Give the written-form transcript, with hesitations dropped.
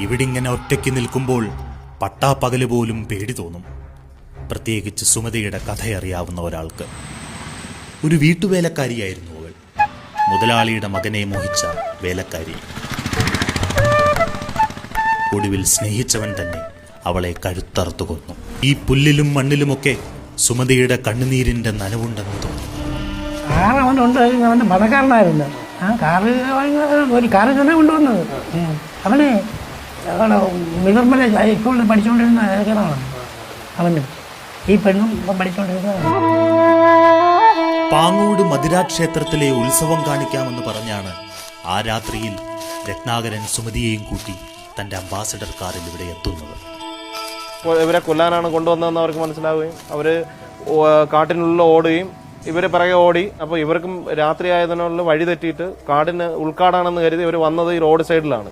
ഇവിടിങ്ങനെ ഒറ്റയ്ക്ക് നിൽക്കുമ്പോൾ പട്ടാപ്പകല് പോലും പേടി തോന്നും. പ്രത്യേകിച്ച് സുമതിയുടെ കഥയറിയാവുന്ന ഒരാൾക്ക്. ഒരു വീട്ടുവേലക്കാരിയായിരുന്നു അവൾ. മുതലാളിയുടെ മകനെ മോഹിച്ച വേലക്കാരി. ഒടുവിൽ സ്നേഹിച്ചവൻ തന്നെ അവളെ കഴുത്തറുത്തു കൊന്നു. ഈ പുല്ലിലും മണ്ണിലുമൊക്കെ സുമതിയുടെ കണ്ണുനീരിന്റെ നനവുണ്ടെന്ന് തോന്നുന്നു. അവനുണ്ട്, അവൻ്റെ പണക്കാരനായിരുന്നു. ആ കാറ് ഒരു കാറ് തന്നെ കൊണ്ടുവന്നത്. അവന് മിലർമല സ്കൂളിൽ പഠിച്ചുകൊണ്ടിരുന്ന ഏകനാണ് അവന്. ഈ പെണ്ണും ഇപ്പം പഠിച്ചുകൊണ്ടിരുന്നതാണ്. പാങ്ങോട് മധുരാക്ഷേത്രത്തിലെ ഉത്സവം കാണിക്കാമെന്ന് പറഞ്ഞാണ് ആ രാത്രിയിൽ രത്നാകരൻ സുമതിയെയും കൂട്ടി തന്റെ അംബാസഡർ കാറിൽ ഇവിടെ എത്തുന്നത്. ഇവരെ കൊല്ലാനാണ് കൊണ്ടുവന്നതെന്ന് അവർക്ക് മനസ്സിലാവുകയും അവർ കാട്ടിനുള്ളിൽ ഓടുകയും ഇവര് പിറകെ ഓടി. അപ്പോൾ ഇവർക്കും രാത്രി ആയതിനുള്ള വഴി തെറ്റിയിട്ട് കാടിന് ഉൾക്കാടാണെന്ന് കരുതി ഇവർ വന്നത് ഈ റോഡ് സൈഡിലാണ്.